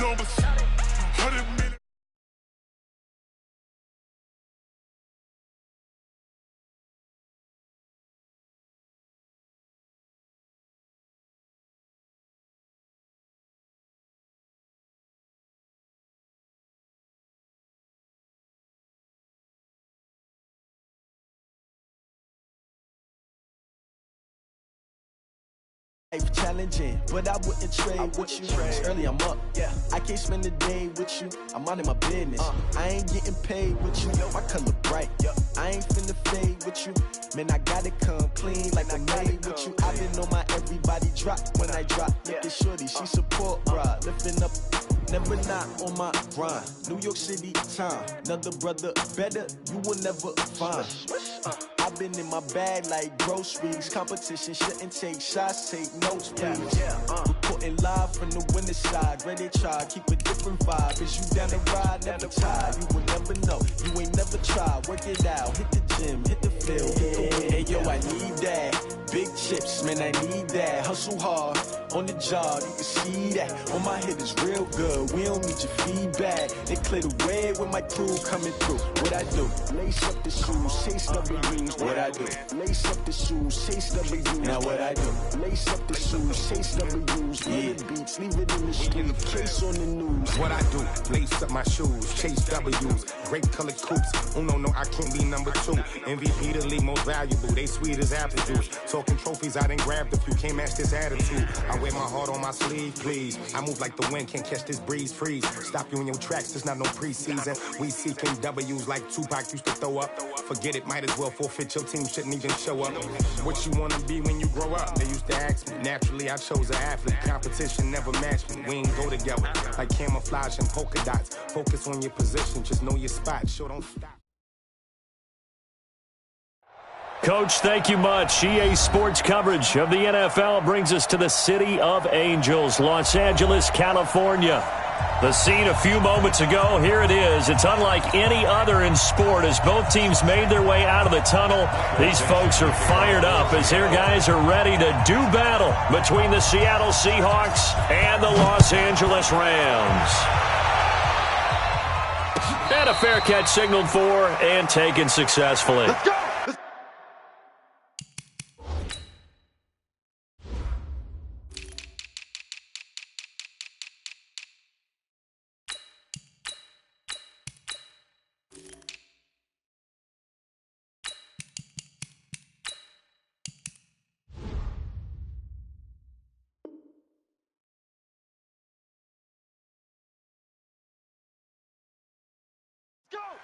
numbers. 100 minutes. Challenging, but I wouldn't trade with you. Early I'm up, yeah. I can't spend the day with you. I'm out of my business. I ain't getting paid with you. My color bright, I ain't finna fade with you. Man, I gotta come clean like I made with you. I've been on my everybody drop when I drop. Look at shorty, she support ride, lifting up. Never not on my grind. New York City time. Another brother better, you will never find. I've been in my bag like groceries. Competition shouldn't take shots, take notes, please. Reporting live from the winter side. Ready to try, keep a different vibe. Is you down the ride, never tired. You will never know, you ain't never tried. Work it out, hit the gym, hit the field, hit the win. Hey yo, I need that. Big chips, man, I need that. Hustle hard, on the job, you can see that. On my head is real good, we don't need your feedback. They clear the way when my crew coming through. What I do? Lace up the shoes, chase W's. What I do? Lace up the shoes, chase W's. Now what I do? Lace up the shoes, chase W's. Yeah, beats, leave it in the street, case on the news. What I do? Lace up my shoes, chase W's. Grape colored coops. Oh no, I can't be number 2. MVP the league most valuable. They sweet as apple juice. Talking trophies, I done grabbed a few. Can't match this attitude. I wear my heart on my sleeve, please. I move like the wind, can't catch this breeze, freeze. Stop you in your tracks, there's not no preseason. We seeking W's like Tupac used to throw up. Forget it, might as well forfeit. Your team shouldn't even show up. What you wanna be when you grow up? They used to ask me. Naturally, I chose an athlete. Competition never matched me. We ain't go together like camouflage and polka dots. Focus on your position, just know your spot. Sure, don't stop. Coach, thank you much. EA Sports coverage of the NFL brings us to the City of Angels, Los Angeles, California. The scene a few moments ago, here it is. It's unlike any other in sport as both teams made their way out of the tunnel. These folks are fired up as their guys are ready to do battle between the Seattle Seahawks and the Los Angeles Rams. And a fair catch signaled for and taken successfully.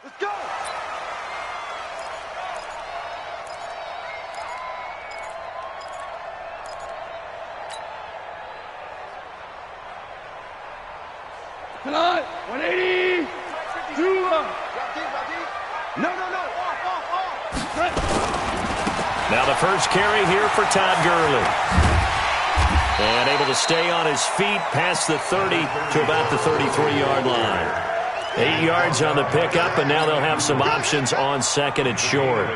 Let's go! Let's go! Come on! 180! No. Off. Now the first carry here for Todd Gurley. And able to stay on his feet past the 30 to about the 33-yard line. 8 yards on the pickup, and now they'll have some options on second and short.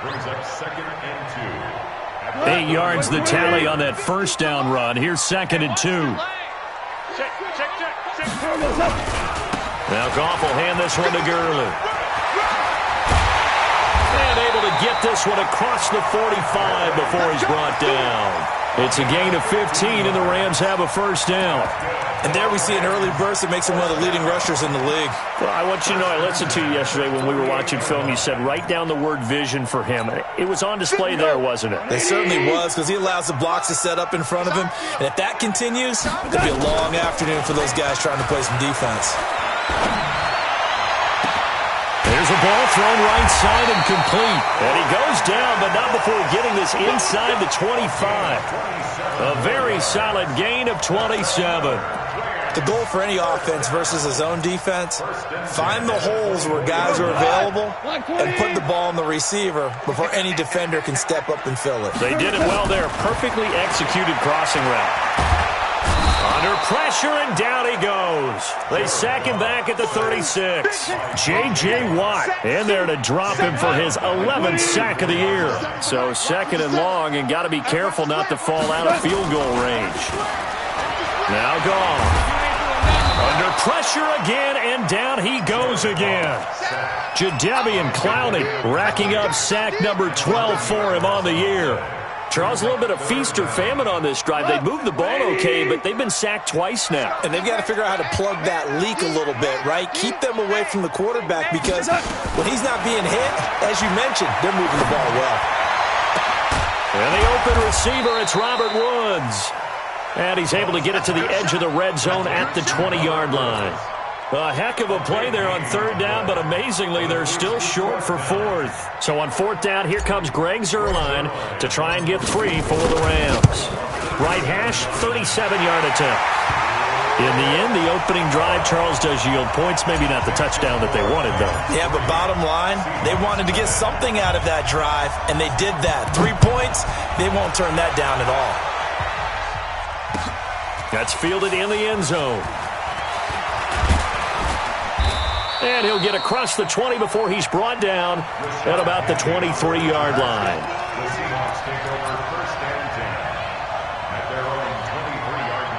Brings up 2nd and 2. 8 yards the tally on that first down run. Here's 2nd and 2. Check. Now Goff will hand this one to Gurley. And able to get this one across the 45 before he's brought down. It's a gain of 15, and the Rams have a first down. And there we see an early burst that makes him one of the leading rushers in the league. Well, I want you to know, I listened to you yesterday when we were watching film. You said write down the word vision for him. It was on display there, wasn't it? It certainly was, because he allows the blocks to set up in front of him. And if that continues, it'll be a long afternoon for those guys trying to play some defense. There's a ball thrown right side and complete. And he goes down, but not before getting this inside the 25. A very solid gain of 27. The goal for any offense versus his own defense, find the holes where guys are available and put the ball on the receiver before any defender can step up and fill it. They did it well there. Perfectly executed crossing route. Under pressure, and down he goes. They sack him back at the 36. J.J. Watt in there to drop him for his 11th sack of the year. So 2nd and long, and got to be careful not to fall out of field goal range. Now gone. pressure again, and down he goes again. Jadeveon Clowney racking up sack number 12 for him on the year. Charles, a little bit of feast or famine on this drive. They moved the ball okay, but they've been sacked twice now. And they've got to figure out how to plug that leak a little bit, right? Keep them away from the quarterback because when he's not being hit, as you mentioned, they're moving the ball well. And the open receiver, it's Robert Woods. And he's able to get it to the edge of the red zone at the 20-yard line. A heck of a play there on third down, but amazingly, they're still short for fourth. So on fourth down, here comes Greg Zuerlein to try and get 3 for the Rams. Right hash, 37-yard attempt. In the end, the opening drive, Charles, does yield points. Maybe not the touchdown that they wanted, though. Yeah, but bottom line, they wanted to get something out of that drive, and they did that. 3 points, they won't turn that down at all. That's fielded in the end zone. And he'll get across the 20 before he's brought down at about the 23-yard line. The Seahawks take over first and 10 at their own 23-yard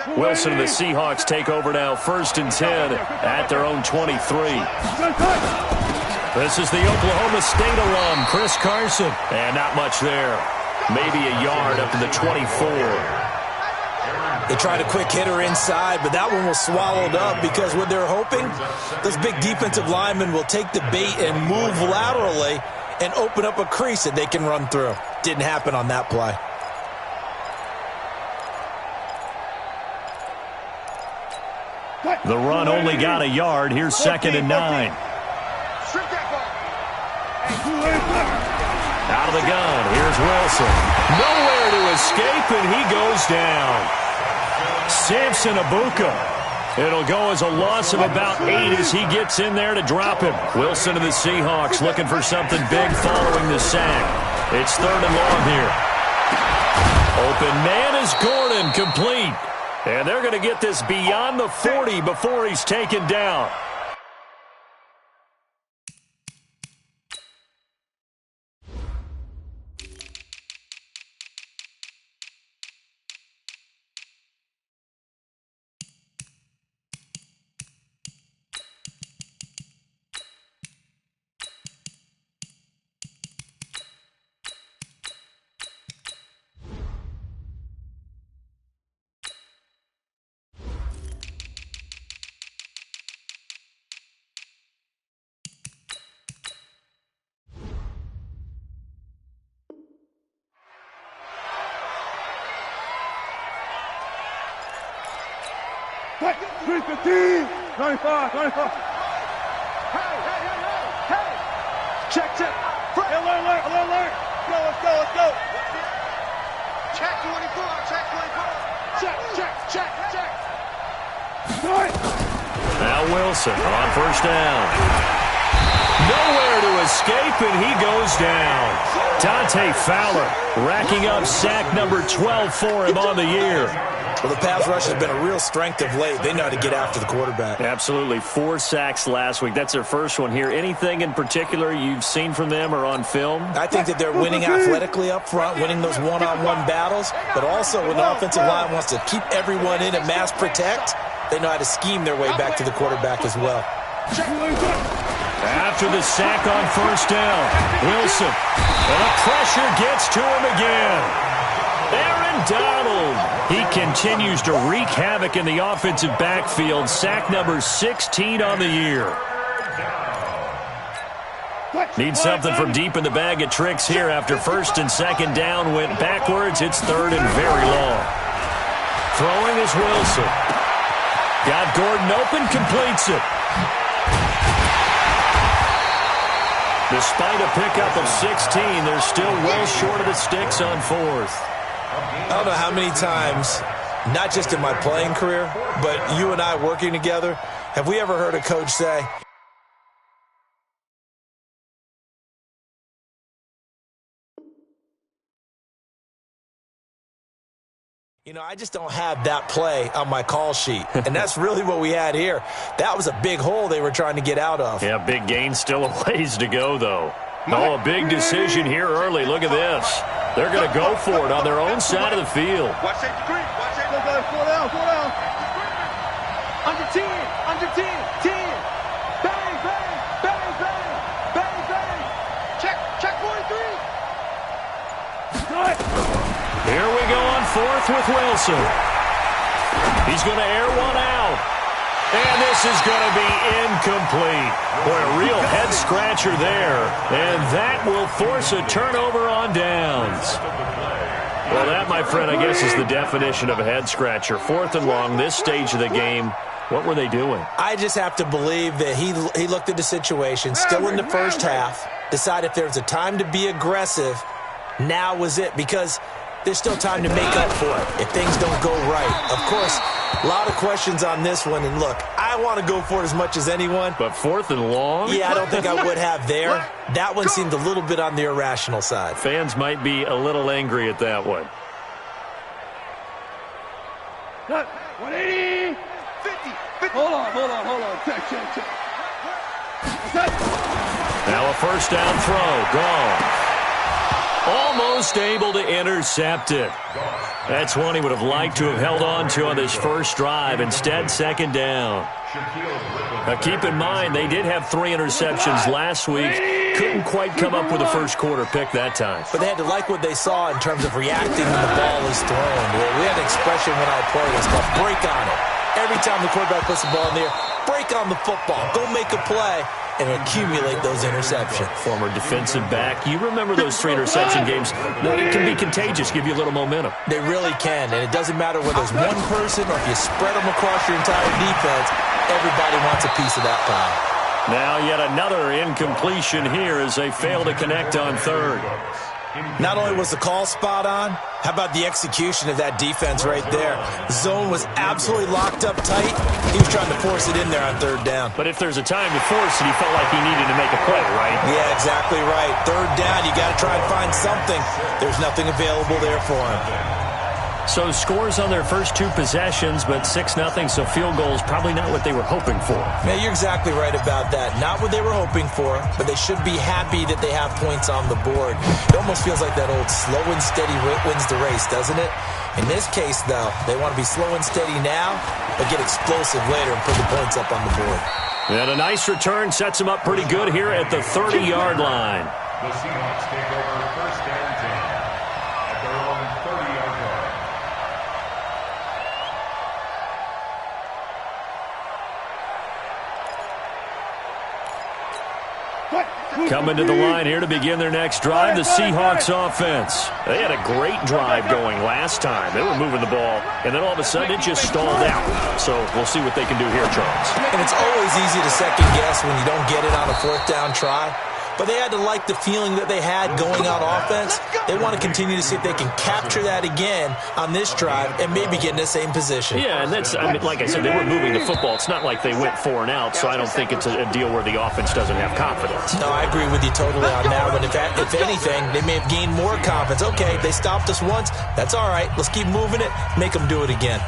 line. Wilson and the Seahawks take over now, first and 10 at their own 23. This is the Oklahoma State alum, Chris Carson. And not much there. Maybe a yard up to the 24. They tried a quick hitter inside, but that one was swallowed up because what they're hoping, those big defensive linemen will take the bait and move laterally and open up a crease that they can run through. Didn't happen on that play. The run only got a yard. Here's second and 9. Out of the gun, here's Wilson. Nowhere to escape, and he goes down. Samson Abuka. It'll go as a loss of about 8 as he gets in there to drop him. Wilson and the Seahawks looking for something big following the sack. It's third and long here. Open man is Gordon, complete. And they're going to get this beyond the 40 before he's taken down. Hey, 315, 95, 95. Hey. Check. Alert. Let's go. Check 24. Check. Now Wilson on first down. Nowhere to escape, and he goes down. Dante Fowler racking up sack number 12 for him on the year. Well, the pass rush has been a real strength of late. They know how to get after the quarterback. Absolutely. 4 sacks last week. That's their first one here. Anything in particular you've seen from them or on film? I think that they're winning athletically up front, winning those one-on-one battles, but also when the offensive line wants to keep everyone in and mass protect, they know how to scheme their way back to the quarterback as well. After the sack on first down, Wilson. And the pressure gets to him again. Aaron Donald. He continues to wreak havoc in the offensive backfield. Sack number 16 on the year. Need something from deep in the bag of tricks here after first and second down went backwards. It's third and very long. Throwing is Wilson. Got Gordon open, completes it. Despite a pickup of 16, they're still well short of the sticks on fourth. I don't know how many times, not just in my playing career, but you and I working together, have we ever heard a coach say, You know, I just don't have that play on my call sheet, and that's really what we had here. That was a big hole they were trying to get out of. Yeah, big gain, still a ways to go, though. Oh, a big decision here early. Look at this. They're going to go for it on their own side of the field. Watch safety green. Watch safety green. 4 down, 4 down. Under 10, under 10, 10. Bang, bang, bang, bang, bang, bang. Check 43. Here we go on fourth with Wilson. He's going to air one out. And this is going to be incomplete. Boy, a real head-scratcher there. And that will force a turnover on downs. Well, that, my friend, I guess is the definition of a head-scratcher. 4th and long, this stage of the game. What were they doing? I just have to believe that he looked at the situation, still in the first half, decided if there was a time to be aggressive, now was it, because there's still time to make up for it if things don't go right. Of course, a lot of questions on this one, and look, I want to go for it as much as anyone. But 4th and long? Yeah, I don't think I would have there. That one seemed a little bit on the irrational side. Fans might be a little angry at that one. 180. 50. Hold on. Check. Now a first down throw. Gone. Almost able to intercept it. That's one he would have liked to have held on to on this first drive. Instead, second down. Now, keep in mind, they did have 3 interceptions last week. Couldn't quite come up with a first quarter pick that time. But they had to like what they saw in terms of reacting when the ball is thrown. We had an expression when I played. It's called break on it. Every time the quarterback puts the ball in the air, break on the football. Go make a play and accumulate those interceptions. Former defensive back. You remember those 3 interception games. It can be contagious, give you a little momentum. They really can, and it doesn't matter whether it's one person or if you spread them across your entire defense, everybody wants a piece of that pie. Now yet another incompletion here as they fail to connect on 3rd. Not only was the call spot on, how about the execution of that defense right there? Zone was absolutely locked up tight. He was trying to force it in there on 3rd down. But if there's a time to force it, he felt like he needed to make a play, right? Yeah, exactly right. 3rd down, you got to try and find something. There's nothing available there for him. So scores on their first 2 possessions, but 6-0, so field goals probably not what they were hoping for. Yeah, you're exactly right about that. Not what they were hoping for, but they should be happy that they have points on the board. It almost feels like that old slow and steady wins the race, doesn't it? In this case, though, they want to be slow and steady now, but get explosive later and put the points up on the board. And a nice return sets them up pretty good here at the 30-yard line. The Seahawks take over 1st and 10 at their own 30-yard line. Coming to the line here to begin their next drive, the Seahawks offense. They had a great drive going last time. They were moving the ball, and then all of a sudden it just stalled out. So we'll see what they can do here, Charles. And it's always easy to second guess when you don't get it on a 4th down try. But they had to like the feeling that they had going on offense. They want to continue to see if they can capture that again on this drive and maybe get in the same position. Yeah, and that's, I mean, like I said, they were moving the football. It's not like they went 4 and out, so I don't think it's a deal where the offense doesn't have confidence. No, I agree with you totally on that one. If anything, they may have gained more confidence. Okay, they stopped us once. That's all right. Let's keep moving it. Make them do it again.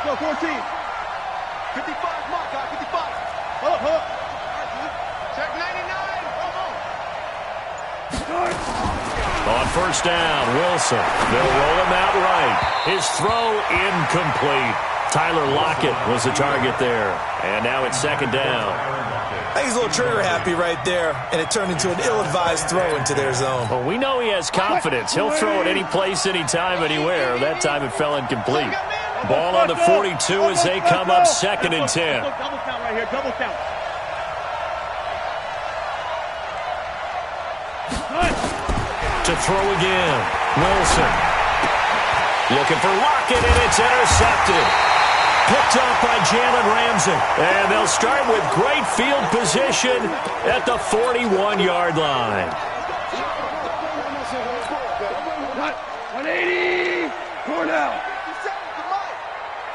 Go, 14. 55, mark, guy, 55. Hold up. Check 99. On first down, Wilson. They'll roll him out right. His throw incomplete. Tyler Lockett was the target there. And now it's 2nd down. I think he's a little trigger happy right there, and it turned into an ill-advised throw into their zone. Well, we know he has confidence. He'll throw it any place, anytime, anywhere. That time it fell incomplete. Ball on the 42 as they come up 2nd and 10. Double count right here, double count. To throw again, Wilson. Looking for Lockett, and it's intercepted. Picked up by Jalen Ramsey. And they'll start with great field position at the 41-yard line. 80. 4 down.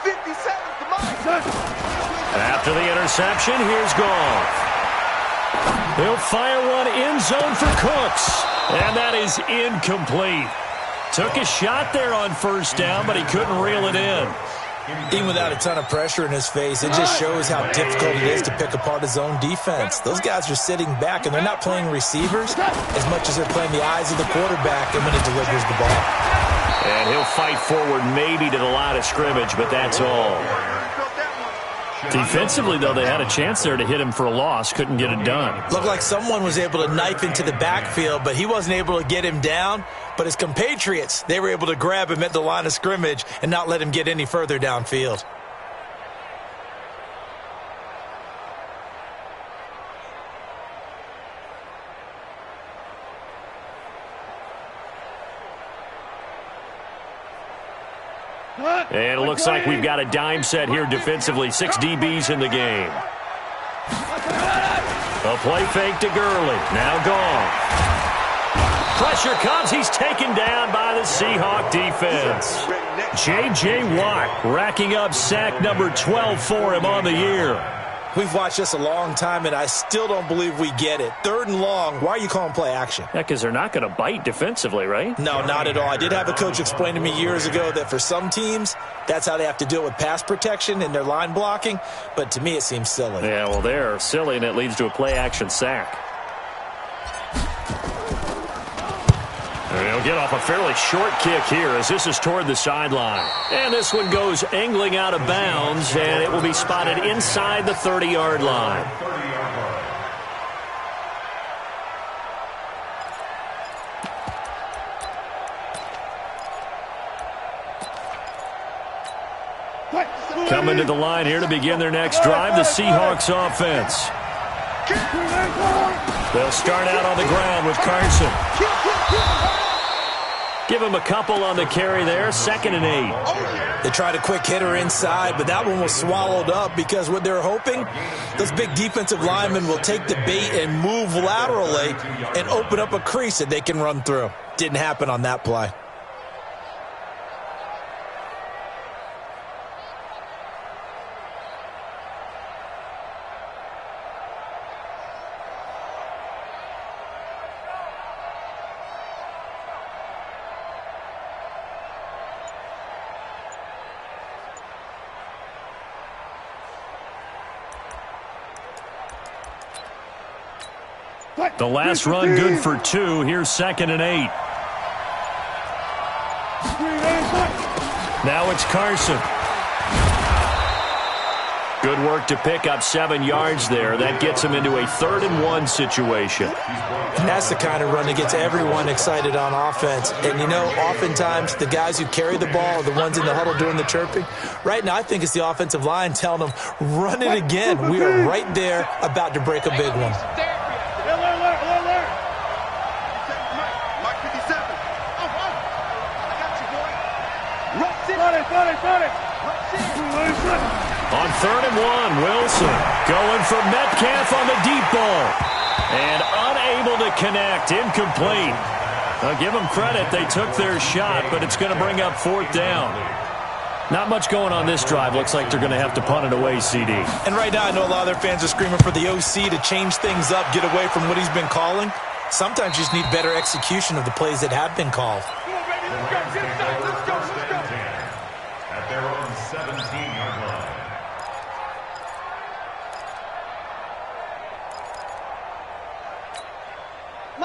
57 to Mike. After the interception, here's Goff. He'll fire one end zone for Cooks. And that is incomplete. Took a shot there on first down, but he couldn't reel it in. Even without a ton of pressure in his face, it just shows how difficult it is to pick apart his own defense. Those guys are sitting back, and they're not playing receivers as much as they're playing the eyes of the quarterback and when he delivers the ball. And he'll fight forward maybe to the line of scrimmage, but that's all. Defensively, though, they had a chance there to hit him for a loss. Couldn't get it done. Looked like someone was able to knife into the backfield, but he wasn't able to get him down. But his compatriots, they were able to grab him at the line of scrimmage and not let him get any further downfield. And it looks like we've got a dime set here defensively. 6 DBs in the game. A play fake to Gurley. Now gone. Pressure comes. He's taken down by the Seahawk defense. J.J. Watt racking up sack number 12 for him on the year. We've watched this a long time, and I still don't believe we get it. 3rd and long, why are you calling play action? Yeah, because they're not going to bite defensively, right? No, not at all. I did have a coach explain to me years ago that for some teams, that's how they have to deal with pass protection and their line blocking. But to me, it seems silly. Yeah, well, they're silly, and it leads to a play action sack. He'll get off a fairly short kick here as this is toward the sideline. And this one goes angling out of bounds, and it will be spotted inside the 30-yard line. Coming to the line here to begin their next drive, the Seahawks offense. They'll start out on the ground with Carson. Give him a couple on the carry there, 2nd and 8. They tried a quick hitter inside, but that one was swallowed up because what they're hoping, those big defensive linemen will take the bait and move laterally and open up a crease that they can run through. Didn't happen on that play. The last run good for 2. Here's 2nd and 8. Now it's Carson. Good work to pick up 7 yards there. That gets him into a 3rd and 1 situation. And that's the kind of run that gets everyone excited on offense. And, you know, oftentimes the guys who carry the ball are the ones in the huddle doing the chirping. Right now, I think it's the offensive line telling them, run it again. We are right there about to break a big one. On 3rd and 1, Wilson going for Metcalf on the deep ball. And unable to connect, incomplete. I'll give them credit, they took their shot, but it's going to bring up 4th down. Not much going on this drive. Looks like they're going to have to punt it away, CD. And right now I know a lot of their fans are screaming for the OC to change things up, get away from what he's been calling. Sometimes you just need better execution of the plays that have been called. At their own 17-yard line.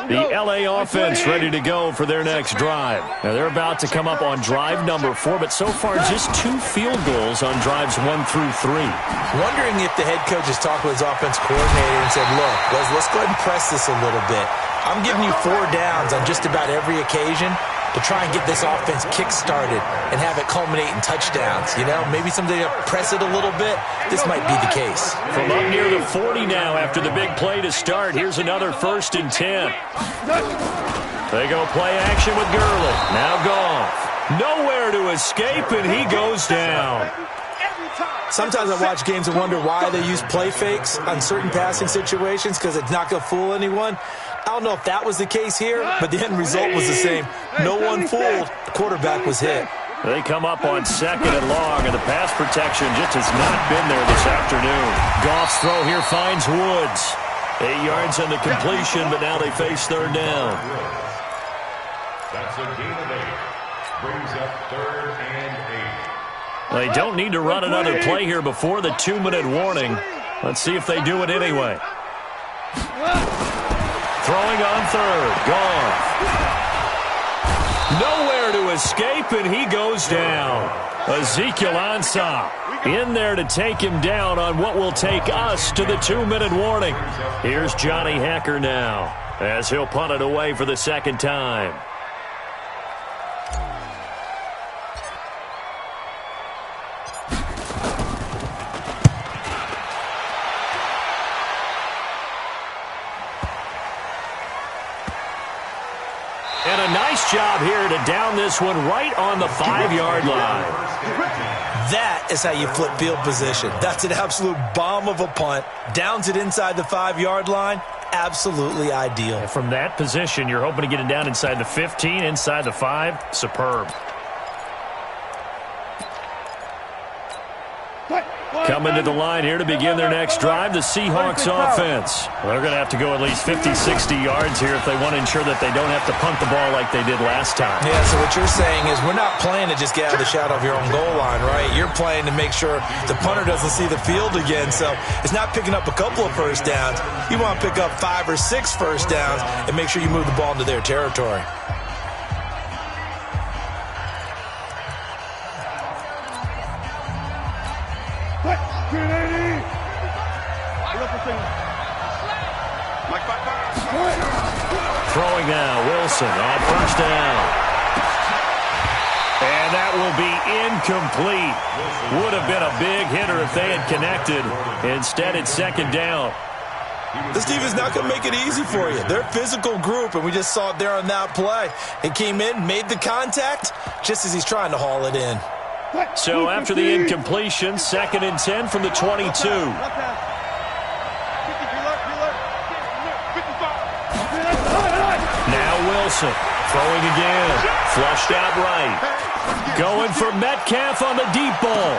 The L.A. offense ready to go for their next drive. Now they're about to come up on drive number 4, but so far just 2 field goals on drives 1 through 3. Wondering if the head coach has talked with his offense coordinator and said, look, let's go ahead and press this a little bit. I'm giving you 4 downs on just about every occasion to try and get this offense kick-started and have it culminate in touchdowns. You know, maybe someday to press it a little bit. This might be the case. From up near the 40 now after the big play to start. Here's another 1st and 10. They go play action with Gurley. Now Goff. Nowhere to escape, and he goes down. Sometimes I watch games and wonder why they use play fakes on certain passing situations because it's not going to fool anyone. I don't know if that was the case here, but the end result was the same. No one fooled. The quarterback was hit. They come up on 2nd and long, and the pass protection just has not been there this afternoon. Goff's throw here finds Woods. 8 yards on the completion, but now they face 3rd down. That's a gain of 8. Brings up 3rd and 8. They don't need to run another play here before the 2-minute warning. Let's see if they do it anyway. Throwing on 3rd. Goff. Nowhere to escape, and he goes down. STLkid01's in there to take him down on what will take us to the 2-minute warning. Here's Johnny Hecker now as he'll punt it away for the 2nd time. And a nice job here to down this one right on the 5-yard line. That is how you flip field position. That's an absolute bomb of a punt. Downs it inside the 5-yard line. Absolutely ideal. And from that position, you're hoping to get it down inside the 15, inside the 5. Superb. Coming to the line here to begin their next drive, the Seahawks offense. They're going to have to go at least 50, 60 yards here if they want to ensure that they don't have to punt the ball like they did last time. Yeah, so what you're saying is we're not playing to just get out of the shadow of your own goal line, right? You're playing to make sure the punter doesn't see the field again. So it's not picking up a couple of first downs. You want to pick up 5 or 6 first downs and make sure you move the ball into their territory. Throwing now, Wilson on 1st down. And that will be incomplete. Would have been a big hitter if they had connected. Instead, it's 2nd down. This defense is not going to make it easy for you. They're a physical group, and we just saw it there on that play. It came in, made the contact, just as he's trying to haul it in. So after the incompletion, 2nd and 10 from the 22. Now Wilson throwing again. Flushed out right. Going for Metcalf on the deep ball.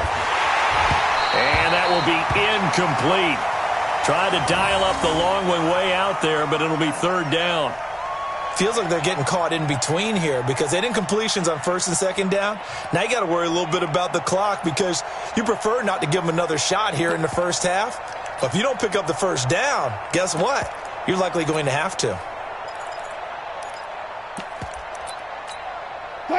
And that will be incomplete. Tried to dial up the long one way out there, but it'll be 3rd down. Feels like they're getting caught in between here because they did incompletions on 1st and 2nd down. Now you got to worry a little bit about the clock because you prefer not to give them another shot here in the first half. But if you don't pick up the 1st down, guess what? You're likely going to have to.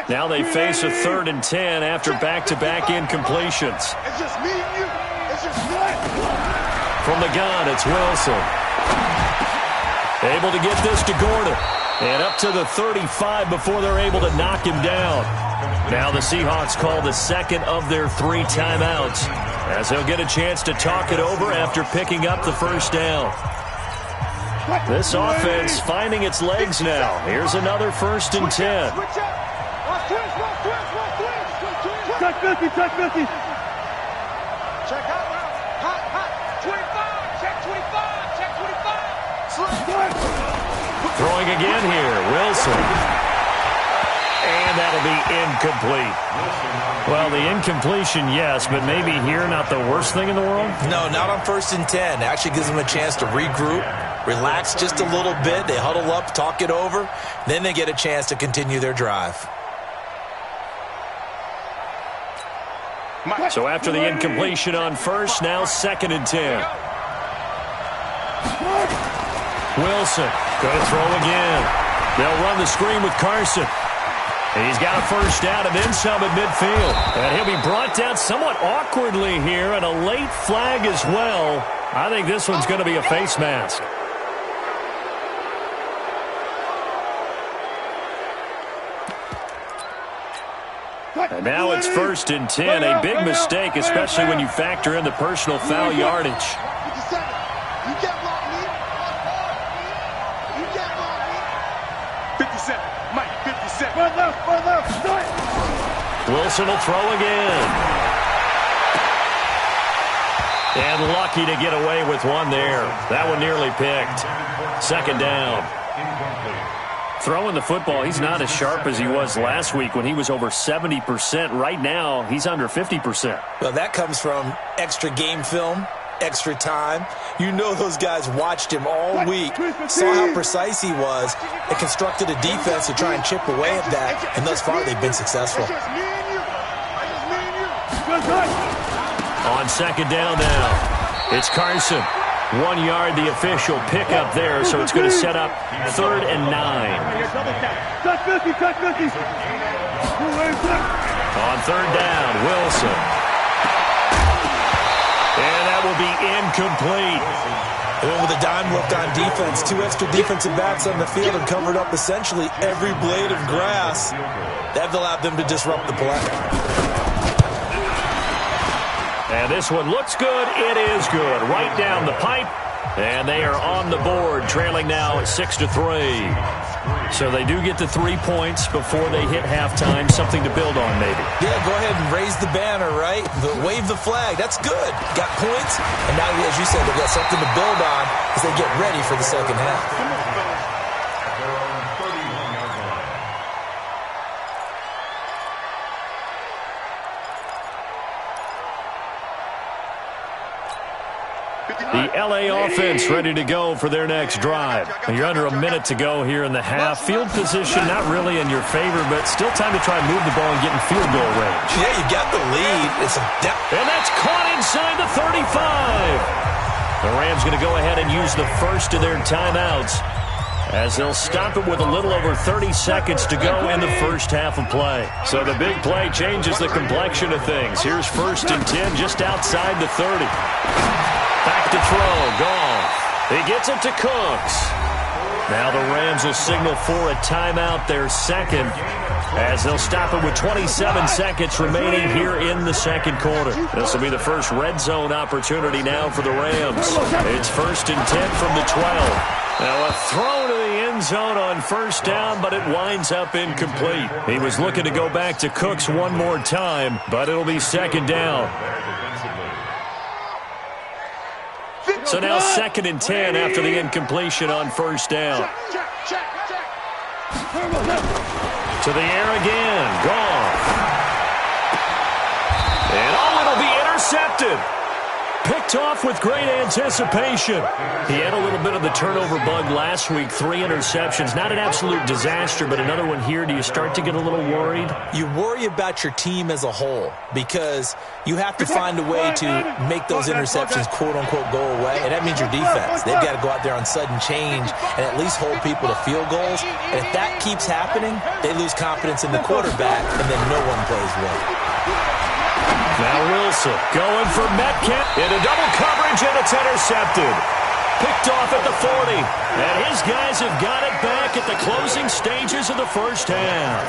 Now they face a 3rd and 10 after back-to-back incompletions. It's just me and you. It's just me. From the gun, it's Wilson. Able to get this to Gordon. And up to the 35 before they're able to knock him down. Now the Seahawks call the 2nd of their 3 timeouts, as they'll get a chance to talk it over after picking up the 1st down. This offense finding its legs now. Here's another 1st and 10. Check 50, check 50. Check hot, hot. 25, check 25, check 25. Throwing again here, Wilson. And that'll be incomplete. Well, the incompletion, yes, but maybe here not the worst thing in the world? No, not on 1st and 10. It actually gives them a chance to regroup, relax just a little bit. They huddle up, talk it over. Then they get a chance to continue their drive. So after the incompletion on 1st, now 2nd and 10. Wilson going to throw again. They'll run the screen with Carson. He's got a 1st down and then some at midfield. And he'll be brought down somewhat awkwardly here, and a late flag as well. I think this one's going to be a face mask. And now it's 1st and 10. A big mistake, especially when you factor in the personal foul yardage. 57. You can't block me. You can't block me. 57. Mike, 57. Run left, start. Wilson will throw again. And lucky to get away with one there. That one nearly picked. 2nd down. Incomplete. Throwing the football, he's not as sharp as he was last week when he was over 70%. Right now, he's under 50%. Well, that comes from extra game film, extra time. You know those guys watched him all week, saw how precise he was, and constructed a defense to try and chip away at that, and thus far they've been successful. On second down now, it's Carson. 1 yard, the official pickup there, so it's going to set up 3rd and 9. On 3rd down, Wilson. And that will be incomplete. And with a dime left on defense, 2 extra defensive backs on the field and covered up essentially every blade of grass. That allowed them to disrupt the play. And this one looks good. It is good. Right down the pipe. And they are on the board, trailing now at 6-3. So they do get to 3 points before they hit halftime. Something to build on, maybe. Yeah, go ahead and raise the banner, right? Wave the flag. That's good. Got points. And now, as you said, they've got something to build on as they get ready for the second half. The LA offense ready to go for their next drive. You're under a minute to go here in the half. Field position not really in your favor, but still time to try and move the ball and get in field goal range. Yeah, you got the lead. It's a depth. And that's caught inside the 35. The Rams going to go ahead and use the first of their timeouts as they'll stop it with a little over 30 seconds to go in the first half of play. So the big play changes the complexion of things. Here's 1st and 10 just outside the 30. Back to throw, Goff. He gets it to Cooks. Now the Rams will signal for a timeout, their second, as they'll stop it with 27 seconds remaining here in the second quarter. This will be the first red zone opportunity now for the Rams. It's 1st and 10 from the 12. Now a throw to the end zone on 1st down, but it winds up incomplete. He was looking to go back to Cooks one more time, but it'll be 2nd down. So now 2nd and 10 after the incompletion on 1st down. To the air again. Goff. And it'll be intercepted. Picked off with great anticipation. He had a little bit of the turnover bug last week. 3 interceptions. Not an absolute disaster, but another one here. Do you start to get a little worried? You worry about your team as a whole because you have to find a way to make those interceptions, quote-unquote, go away, and that means your defense. They've got to go out there on sudden change and at least hold people to field goals. And if that keeps happening, they lose confidence in the quarterback, and then no one plays well. Now Wilson going for Metcalf into double coverage, and it's intercepted. Picked off at the 40. And his guys have got it back at the closing stages of the first half.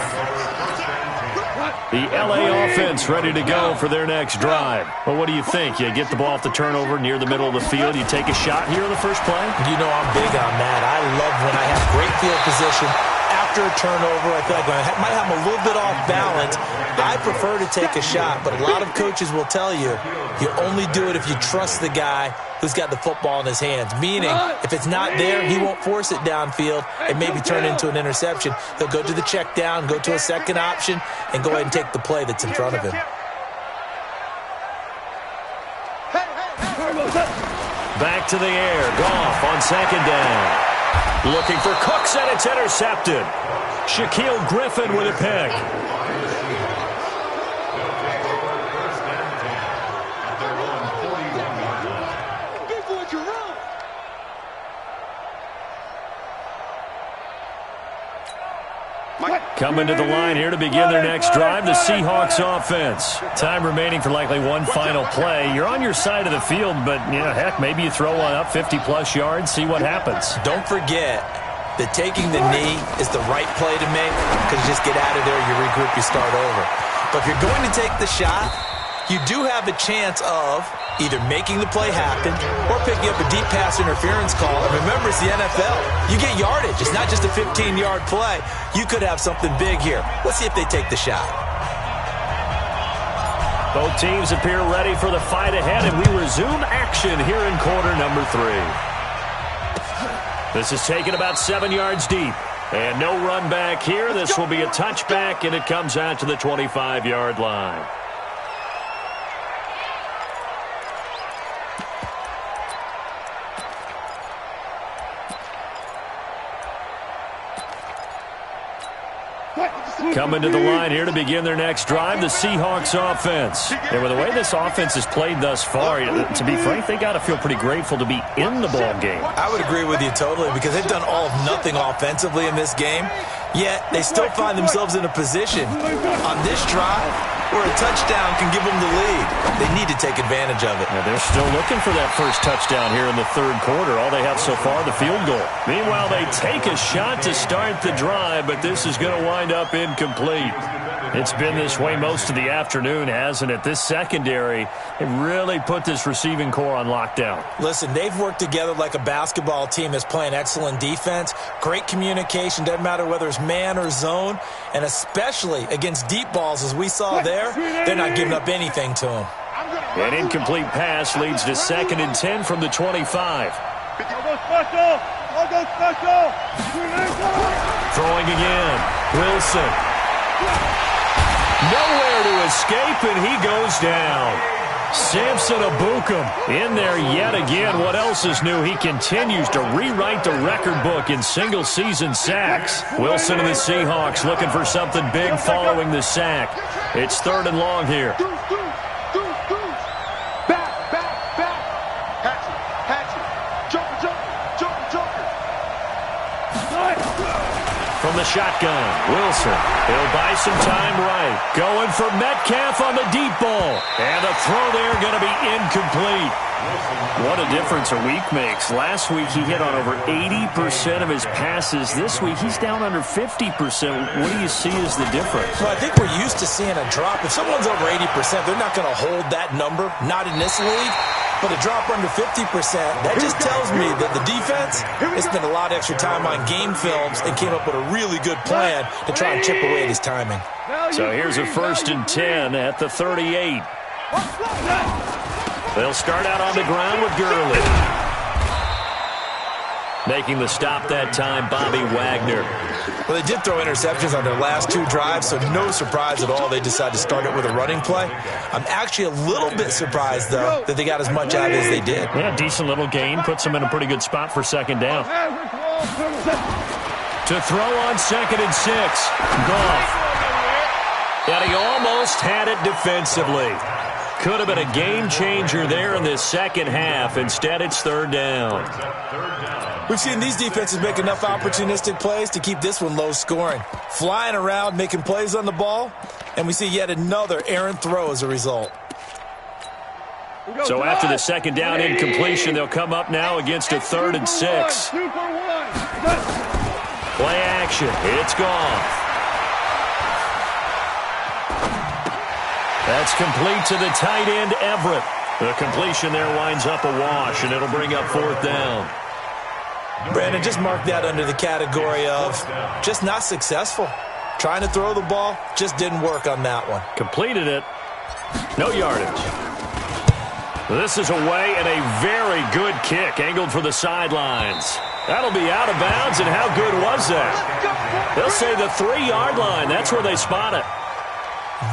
The LA offense ready to go for their next drive. Well, what do you think? You get the ball off the turnover near the middle of the field. You take a shot here in the first play? You know I'm big on that. I love when I have great field position. After a turnover, I feel like I might have a little bit off balance. I prefer to take a shot, but a lot of coaches will tell you, you only do it if you trust the guy who's got the football in his hands. Meaning, if it's not there, he won't force it downfield and maybe turn into an interception. He'll go to the check down, go to a second option, and go ahead and take the play that's in front of him. Back to the air. Goff on 2nd down. Looking for Cooks, and it's intercepted. Shaquille Griffin with a pick. Coming to the line here to begin their next drive, the Seahawks offense. Time remaining for likely one final play. You're on your side of the field, but, heck, maybe you throw one up 50-plus yards, see what happens. Don't forget that taking the knee is the right play to make because you just get out of there, you regroup, you start over. But if you're going to take the shot, you do have a chance of either making the play happen or picking up a deep pass interference call. And remember, it's the NFL. You get yardage. It's not just a 15-yard play. You could have something big here. Let's see if they take the shot. Both teams appear ready for the fight ahead, and we resume action here in quarter number 3. This is taken about 7 yards deep. And no run back here. This will be a touchback, and it comes out to the 25-yard line. Coming to the line here to begin their next drive, the Seahawks offense. And with the way this offense has played thus far, to be frank, they got to feel pretty grateful to be in the ball game. I would agree with you totally because they've done all of nothing offensively in this game, yet they still find themselves in a position on this drive where a touchdown can give them the lead. They need to take advantage of it. Yeah, they're still looking for that first touchdown here in the third quarter. All they have so far, the field goal. Meanwhile, they take a shot to start the drive, but this is going to wind up incomplete. It's been this way most of the afternoon, hasn't it? This secondary, it really put this receiving core on lockdown. Listen, they've worked together like a basketball team that's playing excellent defense. Great communication, doesn't matter whether it's man or zone, and especially against deep balls as we saw there, they're not giving up anything to them. An incomplete pass leads to 2nd and 10 from the 25. Throwing again. Wilson. Nowhere to escape, and he goes down. Samson Abukum in there yet again. What else is new? He continues to rewrite the record book in single-season sacks. Wilson and the Seahawks looking for something big following the sack. It's 3rd and long here. From the shotgun, Wilson. He'll buy some time right. Going for Metcalf on the deep ball. And the throw there going to be incomplete. What a difference a week makes. Last week he hit on over 80% of his passes. This week he's down under 50%. What do you see as the difference? Well, I think we're used to seeing a drop. If someone's over 80%, they're not going to hold that number. Not in this league. But a drop under 50%, that just tells me that the defense has spent a lot of extra time on game films and came up with a really good plan to try and chip away at his timing. So here's a 1st and 10 at the 38. They'll start out on the ground with Gurley. Making the stop that time, Bobby Wagner. Well, they did throw interceptions on their last 2 drives, so no surprise at all they decided to start it with a running play. I'm actually a little bit surprised, though, that they got as much out as they did. Yeah, decent little gain. Puts them in a pretty good spot for 2nd down. To throw on 2nd and 6. Goff. And he almost had it defensively. Could have been a game changer there in this second half. Instead, it's 3rd down. We've seen these defenses make enough opportunistic plays to keep this one low scoring. Flying around, making plays on the ball, and we see yet another errant throw as a result. So after the 2nd down incompletion, they'll come up now against a 3rd and 6. Play action. It's gone. That's complete to the tight end, Everett. The completion there winds up a wash, and it'll bring up 4th down. Brandon, just mark that under the category of just not successful. Trying to throw the ball, just didn't work on that one. Completed it. No yardage. This is away and a very good kick angled for the sidelines. That'll be out of bounds, and how good was that? They'll say the 3-yard line. That's where they spot it.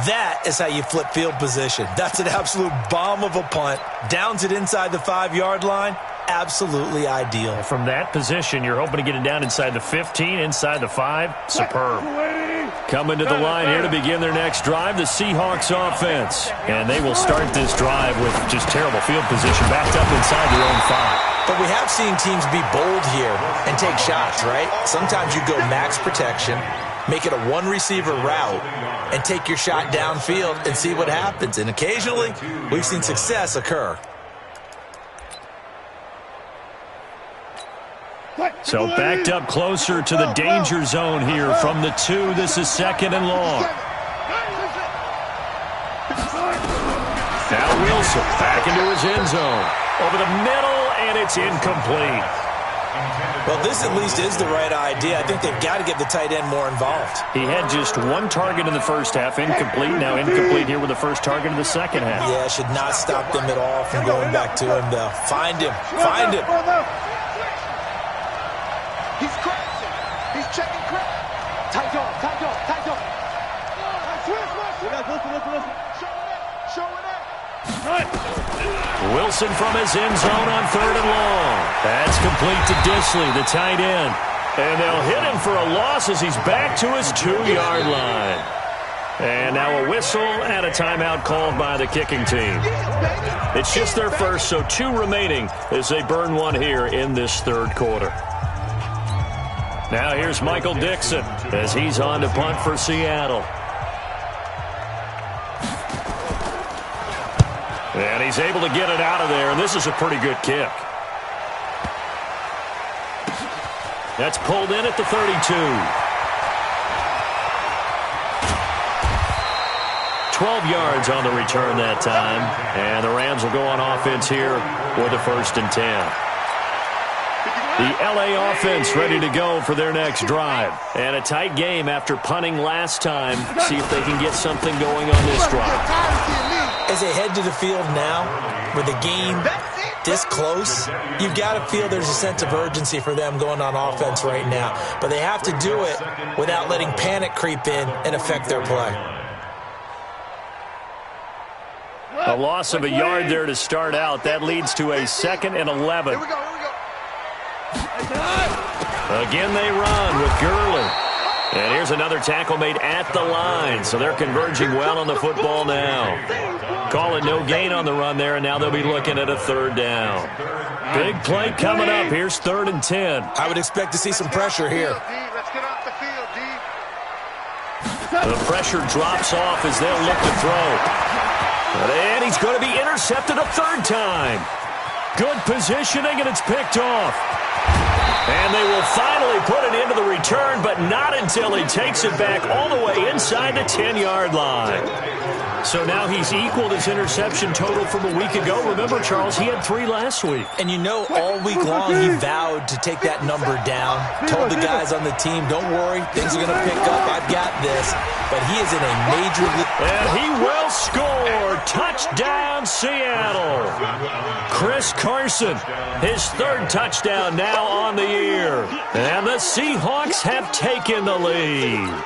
That is how you flip field position. That's an absolute bomb of a punt. Downs it inside the 5-yard line. Absolutely ideal. From that position, you're hoping to get it down inside the 15, inside the 5. Superb. Coming to the line here to begin their next drive, the Seahawks offense. And they will start this drive with just terrible field position, backed up inside their own 5. But we have seen teams be bold here and take shots, right? Sometimes you go max protection, make it a 1-receiver route, and take your shot downfield and see what happens. And occasionally, we've seen success occur. So backed up closer to the danger zone here from the 2. This is 2nd and long. Now Wilson back into his end zone. Over the middle, and it's incomplete. Well, this at least is the right idea. I think they've got to get the tight end more involved. He had just 1 target in the first half, incomplete. Now incomplete here with the first target in the second half. Yeah, should not stop them at all from going back to him, though. Find him. Find him. Wilson from his end zone on 3rd and long. That's complete to Disley, the tight end. And they'll hit him for a loss as he's back to his 2-yard line. And now a whistle and a timeout called by the kicking team. It's just their first, so 2 remaining as they burn 1 here in this 3rd quarter. Now here's Michael Dixon as he's on to punt for Seattle. And he's able to get it out of there, and this is a pretty good kick. That's pulled in at the 32. 12 yards on the return that time, and the Rams will go on offense here with a 1st and 10. The LA offense ready to go for their next drive. And a tight game after punting last time. See if they can get something going on this drive. As they head to the field now, with the game this close, you've got to feel there's a sense of urgency for them going on offense right now. But they have to do it without letting panic creep in and affect their play. A loss of a yard there to start out. That leads to a 2nd and 11. Again, they run with Gurley. And here's another tackle made at the line. So they're converging well on the football now. Call it no gain on the run there, and now they'll be looking at a 3rd down. Big play coming up. Here's 3rd and 10. I would expect to see some pressure here. The pressure drops off as they'll look to throw. And he's going to be intercepted a 3rd time. Good positioning, and it's picked off. And they will finally put it into the return, but not until he takes it back all the way inside the 10-yard line. So now he's equaled his interception total from a week ago. Remember, Charles, he had 3 last week. And you know, all week long he vowed to take that number down. Told the guys on the team, don't worry, things are going to pick up. I've got this. But he is in a major league. And he will score. Touchdown, Seattle. Chris Carson, his 3rd touchdown now on the year. And the Seahawks have taken the lead.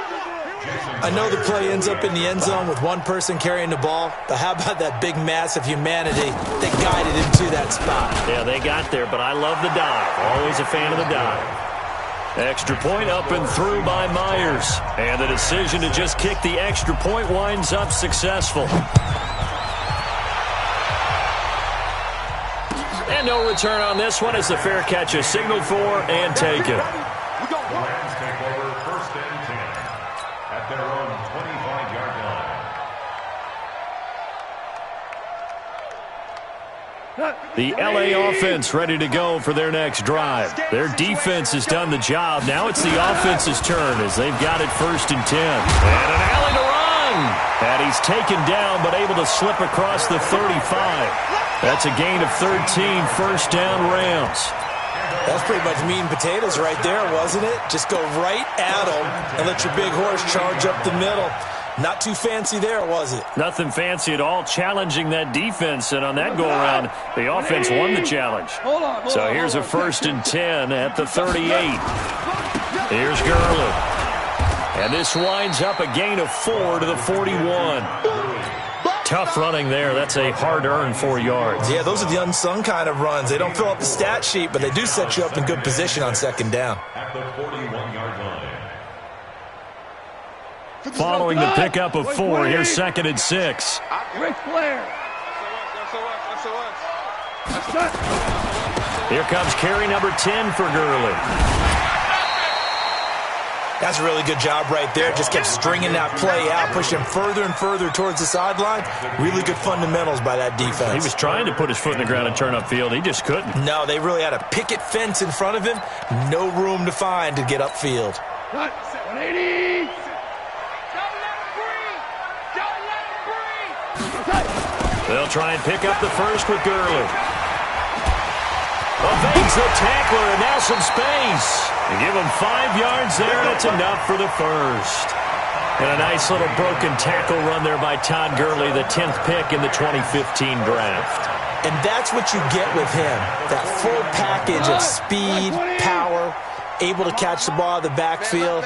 I know the play ends up in the end zone with one person carrying the ball, but how about that big mass of humanity that guided him to that spot? Yeah, they got there, but I love the dive. Always a fan of the dive. Extra point up and through by Myers. And the decision to just kick the extra point winds up successful. And no return on this one as the fair catch is signaled for and taken. The LA offense ready to go for their next drive. Their defense has done the job. Now it's the offense's turn as they've got it 1st and 10. And an alley to run. And he's taken down but able to slip across the 35. That's a gain of 13, 1st down Rams. That's pretty much meat and potatoes right there, wasn't it? Just go right at them and let your big horse charge up the middle. Not too fancy there, was it? Nothing fancy at all, challenging that defense. And on that go-around, the offense won the challenge. So here's a 1st and 10 at the 38. Here's Gurley. And this winds up a gain of 4 to the 41. Tough running there. That's a hard-earned 4 yards. Yeah, those are the unsung kind of runs. They don't fill up the stat sheet, but they do set you up in good position on 2nd down. At the 41-yard line. Following the pickup of 4, here's 2nd and 6. Ric Flair. Here comes carry number 10 for Gurley. That's a really good job right there. Just kept stringing that play out, pushing further and further towards the sideline. Really good fundamentals by that defense. He was trying to put his foot in the ground and turn upfield. He just couldn't. No, they really had a picket fence in front of him. No room to find to get upfield. 180. They'll try and pick up the first with Gurley. Evades the tackler, and now some space. They give him 5 yards there, and it's enough for the first. And a nice little broken tackle run there by Todd Gurley, the 10th pick in the 2015 draft. And that's what you get with him, that full package of speed, power, able to catch the ball in the backfield.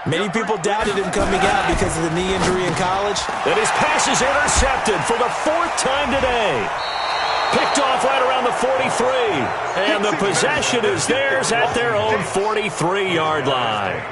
Many people doubted him coming out because of the knee injury in college. And his pass is intercepted for the 4th time today. Picked off right around the 43. And the possession is theirs at their own 43-yard line.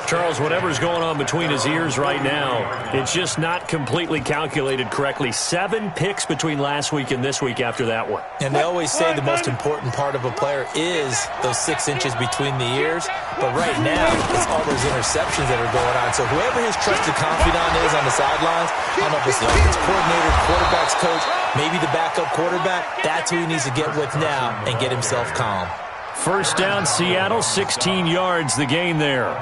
Charles, whatever's going on between his ears right now, it's just not completely calculated correctly. 7 picks between last week and this week after that one. And they always say the most important part of a player is those 6 inches between the ears. But right now, it's all those interceptions that are going on. So whoever his trusted confidant is on the sidelines, I don't know if it's the offense coordinator, quarterback's coach, maybe the backup quarterback, that's who he needs to get with now and get himself calm. First down, Seattle, 16 yards, the gain there.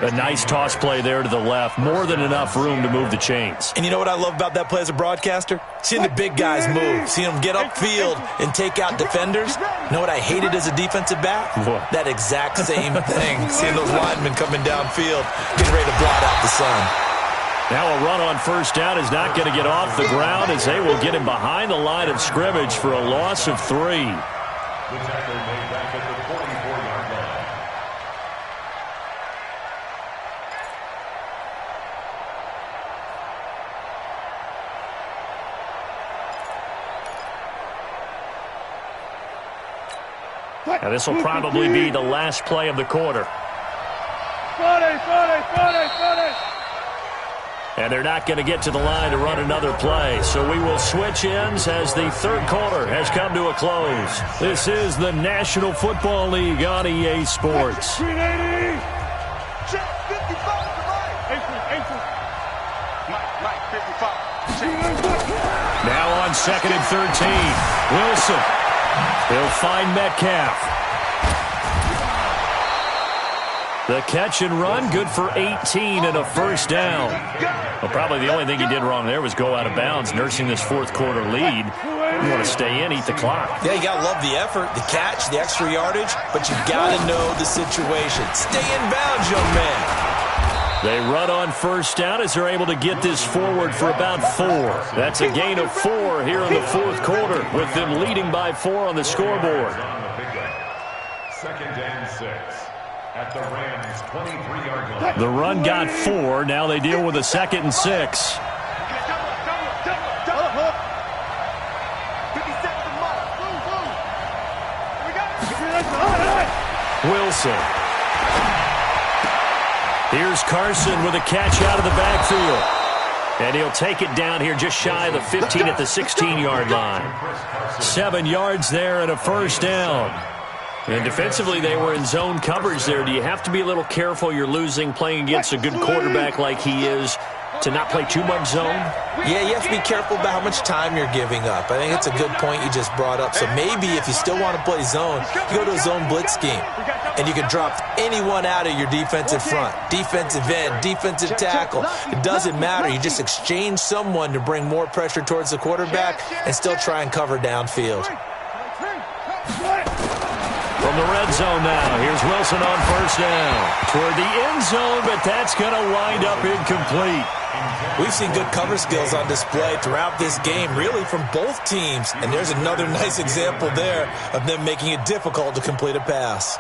A nice toss play there to the left. More than enough room to move the chains. And you know what I love about that play as a broadcaster? Seeing the big guys move. Seeing them get upfield and take out defenders. You know what I hated as a defensive back? What? That exact same thing. Seeing those linemen coming downfield, getting ready to blot out the sun. Now a run on first down is not going to get off the ground as they will get him behind the line of scrimmage for a loss of 3. The tackle made back at the 44-yard line. Now this will probably be the last play of the quarter. 40. And they're not going to get to the line to run another play. So we will switch ends as the third quarter has come to a close. This is the National Football League on EA Sports. 380. Check 55 to Mike. 55. Now on 2nd and 13. Wilson. He'll find Metcalf. The catch and run, good for 18 and a first down. Well, probably the only thing he did wrong there was go out of bounds, nursing this fourth quarter lead. You want to stay in, eat the clock. Yeah, you got to love the effort, the catch, the extra yardage, but you got to know the situation. Stay in bounds, young man. They run on first down as they're able to get this forward for about 4. That's a gain of 4 here in the fourth quarter, with them leading by 4 on the scoreboard. 2nd and 6. At the Rams' 23-yard line. The run got 4. Now they deal with a 2nd and 6. Wilson. Here's Carson with a catch out of the backfield. And he'll take it down here just shy of the 15 at the 16-yard line. 7 yards there and a first down. And defensively, they were in zone coverage there. Do you have to be a little careful you're losing playing against a good quarterback like he is to not play too much zone? Yeah, you have to be careful about how much time you're giving up. I think it's a good point you just brought up. So maybe if you still want to play zone, you go to a zone blitz scheme. And you can drop anyone out of your defensive front. Defensive end, defensive tackle. It doesn't matter. You just exchange someone to bring more pressure towards the quarterback and still try and cover downfield. From the red zone now, here's Wilson on first down. Toward the end zone, but that's going to wind up incomplete. We've seen good cover skills on display throughout this game, really from both teams. And there's another nice example there of them making it difficult to complete a pass.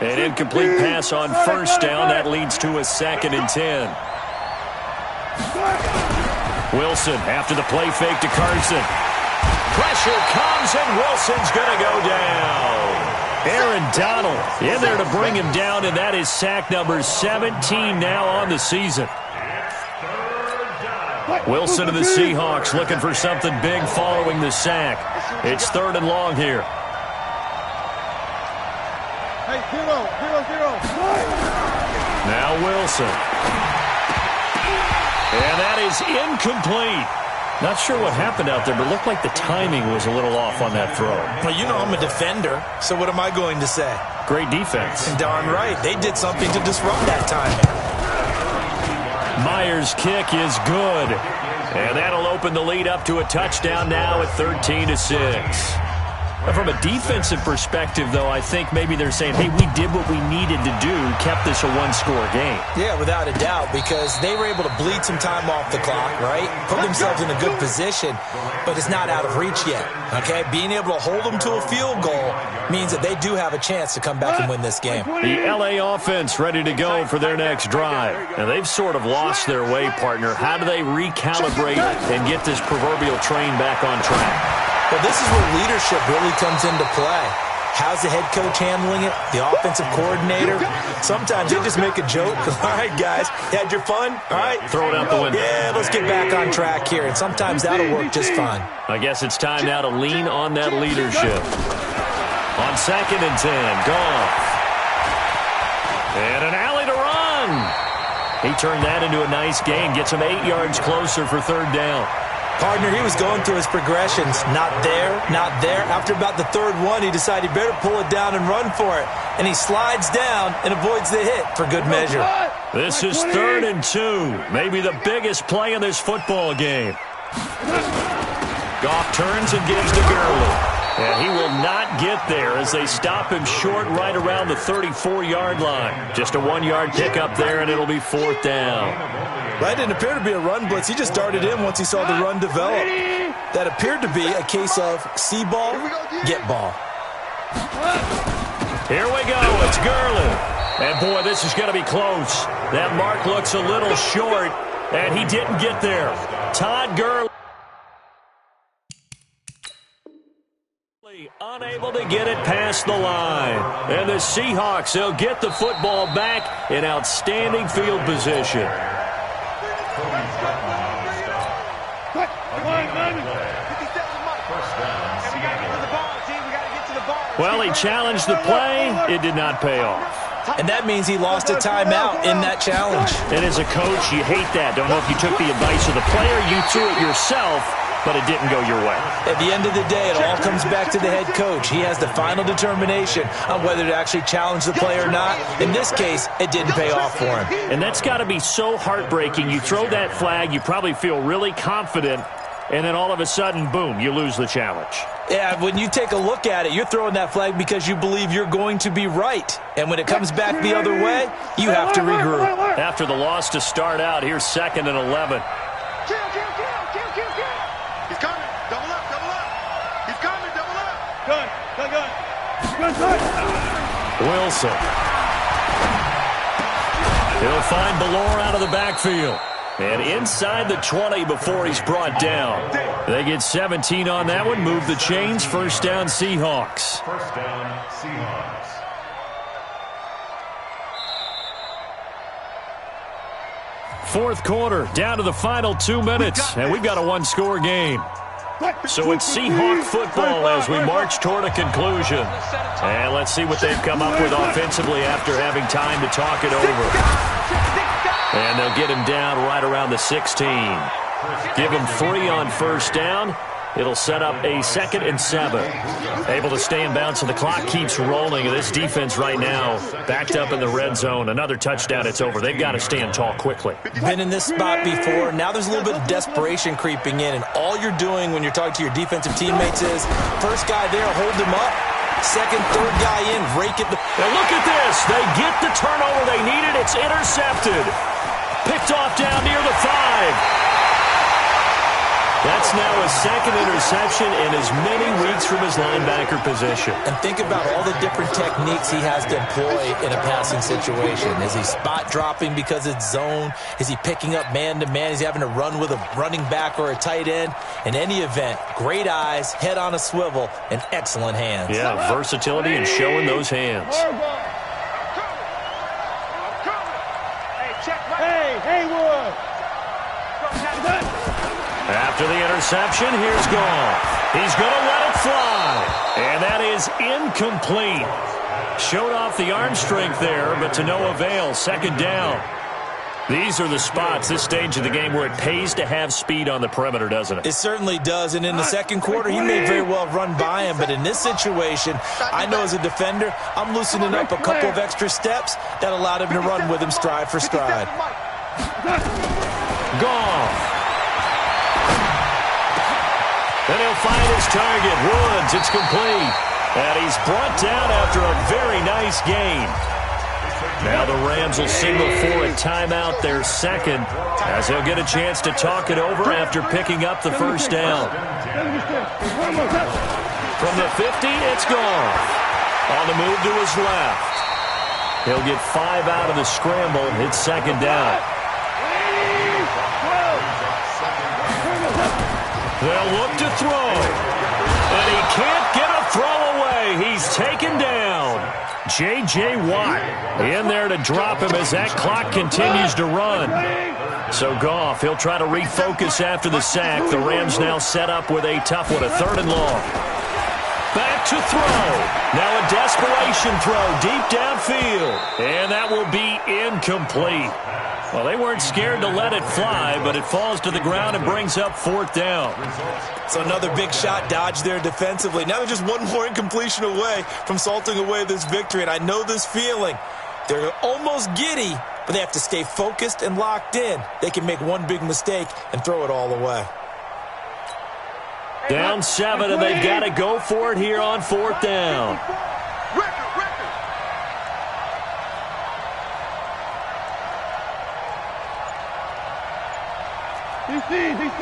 An incomplete pass on first down. That leads to a 2nd and 10. Wilson after the play fake to Carson. Pressure comes, and Wilson's going to go down. Aaron Donald in there to bring him down, and that is sack number 17 now on the season. Wilson and the Seahawks looking for something big following the sack. It's 3rd and long here. Hey, 0. Now Wilson. And that is incomplete. Not sure what happened out there, but it looked like the timing was a little off on that throw. Well, you know I'm a defender, so what am I going to say? Great defense. And darn right, they did something to disrupt that timing. Myers' kick is good. And that'll open the lead up to a touchdown now at 13-6. From a defensive perspective, though, I think maybe they're saying, hey, we did what we needed to do, kept this a one-score game. Yeah, without a doubt, because they were able to bleed some time off the clock, right? Put themselves in a good position, but it's not out of reach yet, okay? Being able to hold them to a field goal means that they do have a chance to come back and win this game. The L.A. offense ready to go for their next drive. And they've sort of lost their way, partner. How do they recalibrate and get this proverbial train back on track? Well, this is where leadership really comes into play. How's the head coach handling it? The offensive coordinator? Sometimes they just make a joke. All right, guys, you had your fun? All right. Throw it out the window. Yeah, let's get back on track here. And sometimes that'll work just fine. I guess it's time now to lean on that leadership. On 2nd and 10, Goff. And an alley to run. He turned that into a nice gain. Gets him 8 yards closer for 3rd down. Partner, he was going through his progressions. Not there, not there. After about the 3rd one, he decided he better pull it down and run for it. And he slides down and avoids the hit for good measure. This is 3rd and 2. Maybe the biggest play in this football game. Goff turns and gives to Gurley. And he will not get there as they stop him short right around the 34-yard line. Just a 1-yard pickup there, and it'll be 4th down. That didn't appear to be a run blitz. He just darted in once he saw the run develop. That appeared to be a case of see ball, get ball. Here we go. It's Gurley. And, boy, this is going to be close. That mark looks a little short, and he didn't get there. Todd Gurley. Unable to get it past the line. And the Seahawks, they'll get the football back in outstanding field position. Well, he challenged the play. It did not pay off. And that means he lost a timeout in that challenge. And as a coach, you hate that. Don't know if you took the advice of the player, you threw it yourself, but it didn't go your way. At the end of the day, it all comes back to the head coach. He has the final determination on whether to actually challenge the play or not. In this case, it didn't pay off for him. And that's got to be so heartbreaking. You throw that flag, you probably feel really confident, and then all of a sudden, boom, you lose the challenge. Yeah, when you take a look at it, you're throwing that flag because you believe you're going to be right. And when it comes back the other way, you have to regroup. After the loss to start out, here's 2nd and 11. He's coming. Double up, double up. He's coming, double up. Gun. Wilson. He'll find Ballore out of the backfield. And inside the 20 before he's brought down. They get 17 on that one. Move the chains. 1st down, Seahawks. 1st down, Seahawks. Fourth quarter, down to the final 2 minutes. And we've got a 1-score game. So it's Seahawk football as we march toward a conclusion. And let's see what they've come up with offensively after having time to talk it over. And they'll get him down right around the 16. Give him 3 on 1st down. It'll set up a 2nd and 7. Able to stay in bounds, so the clock keeps rolling. And this defense right now backed up in the red zone. Another touchdown, it's over. They've got to stand tall quickly. Been in this spot before. Now there's a little bit of desperation creeping in. And all you're doing when you're talking to your defensive teammates is, first guy there, hold him up. Second, third guy in, rake it. Now look at this. They get the turnover they needed. It's intercepted. Picked off down near the 5. That's now his 2nd interception in as many weeks from his linebacker position. And think about all the different techniques he has to employ in a passing situation. Is he spot dropping because it's zone? Is he picking up man-to-man? Is he having to run with a running back or a tight end? In any event, great eyes, head on a swivel, and excellent hands. Yeah, versatility and showing those hands. Hey, Haywood. After the interception, here's Goff. He's going to let it fly. And that is incomplete. Showed off the arm strength there, but to no avail. 2nd down. These are the spots, this stage of the game, where it pays to have speed on the perimeter, doesn't it? It certainly does, and in the 2nd quarter, he may very well run by him, but in this situation, I know as a defender, I'm loosening up a couple of extra steps that allowed him to run with him stride for stride. Goff. And he'll find his target. Woods, it's complete. And he's brought down after a very nice gain. Now the Rams will signal for a timeout, their second, as they'll get a chance to talk it over after picking up the first down. From the 50, it's gone. On the move to his left. He'll get 5 out of the scramble. It's second down. They'll look to throw. And he can't get a throw away. He's taken down. J.J. Watt in there to drop him as that clock continues to run. So Goff, he'll try to refocus after the sack. The Rams now set up with a tough one, a 3rd and long. Back to throw. Now a desperation throw deep downfield. And that will be incomplete. Well, they weren't scared to let it fly, but it falls to the ground and brings up 4th down. So another big shot dodged there defensively. Now they're just one more incompletion away from salting away this victory. And I know this feeling. They're almost giddy, but they have to stay focused and locked in. They can make one big mistake and throw it all away. Down 7, and they've got to go for it here on 4th down. DC.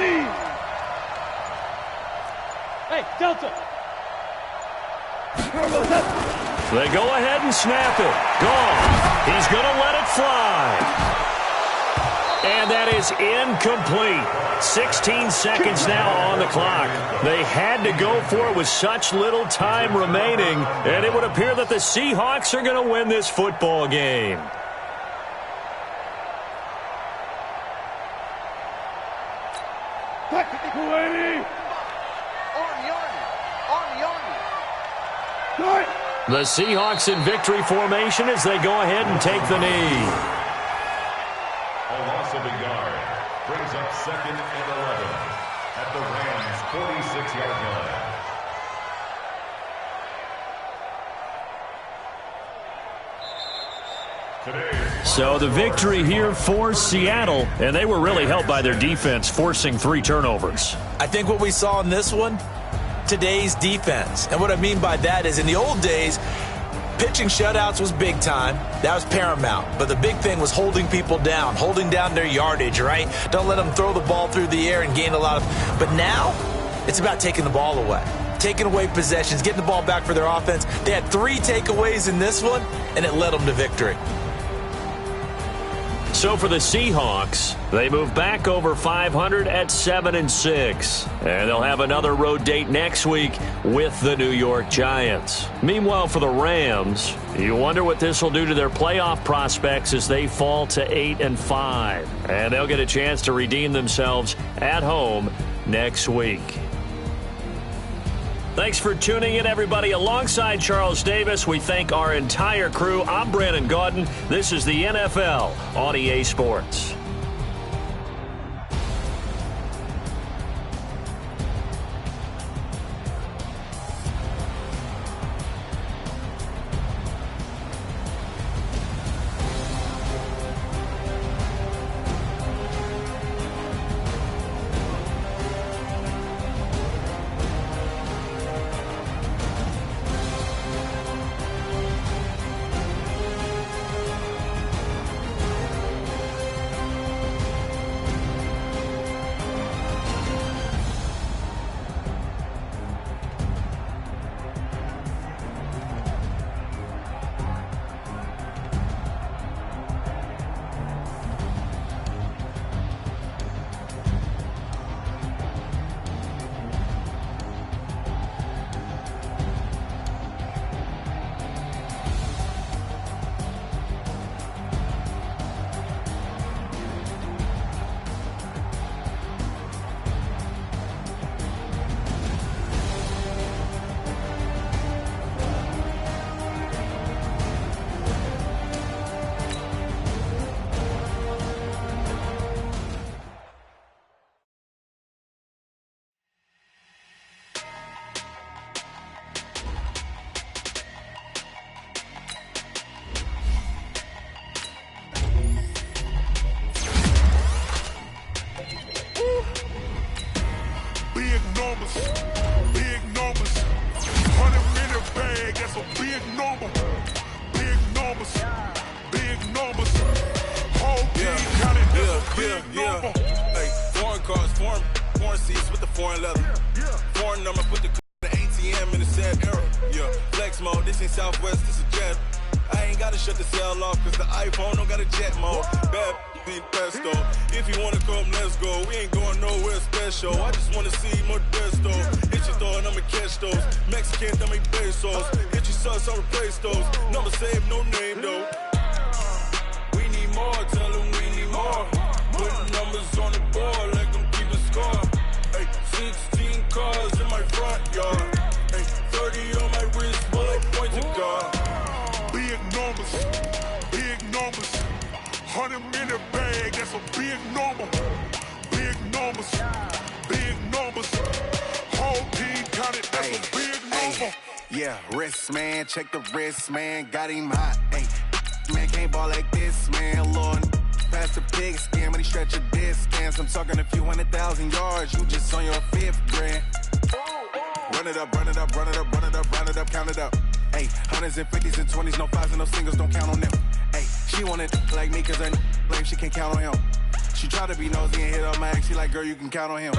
Hey, Delta. They go ahead and snap it. Gone. He's going to let it fly. And that is incomplete. 16 seconds now on the clock. They had to go for it with such little time remaining, and it would appear that the Seahawks are going to win this football game. The Seahawks in victory formation as they go ahead and take the knee. A loss of a yard brings up 2nd and 11 at the Rams' 46-yard line. So the victory here for Seattle, and they were really helped by their defense forcing 3 turnovers. I think what we saw in this one, today's defense. And what I mean by that is in the old days, pitching shutouts was big time. That was paramount. But the big thing was holding people down, holding down their yardage, right? Don't let them throw the ball through the air and gain a lot of... But now, it's about taking the ball away. Taking away possessions, getting the ball back for their offense. They had 3 takeaways in this one, and it led them to victory. So for the Seahawks, they move back over 500 at 7-6. And they'll have another road date next week with the New York Giants. Meanwhile, for the Rams, you wonder what this will do to their playoff prospects as they fall to 8-5. And they'll get a chance to redeem themselves at home next week. Thanks for tuning in, everybody. Alongside Charles Davis, we thank our entire crew. I'm Brandon Gaudin. This is the NFL on EA Sports. Big numbers. bag, that's a big number. Big numbers, big numbers. Whole team counted, that's a big number. Hey, foreign cars, foreign seats with the foreign leather. Foreign number, put the ATM in the sad era. Yeah, flex mode, this ain't Southwest, this is jet. I ain't gotta shut the cell off, cause the iPhone don't got a jet mode. Bad be pesto. If you wanna come, let's go. We ain't going nowhere special. I just wanna see Modesto. Hit your thought, I'ma catch those. Mexican, that make pesos. Hit your sus, I'll replace those. Number saved, no name though. We need more, tell them we need more. Putting numbers on the board, like them keep a score. Hey, 16 cars in my front yard. Hey, 30 on my wrist, but like points of God. Big numbers, big numbers. 100-minute bag, that's a big number. Big numbers, big numbers. Whole team counted, that's a big number. Yeah, wrist man, check the wrist man, got him hot. Hey, man can't ball like this, man. Lord, past the big scam, and he stretch a distance. I'm talking a few 100,000 yards, you just on your 5th grand. Run it up, run it up, run it up, run it up, run it up, count it up. Hey, 100s and 50s and 20s, no 5s and no singles, don't count on them. Hey, she wanted like me cause her lame, she can't count on him. She tried to be nosy and hit up my ex, she like, girl, you can count on him.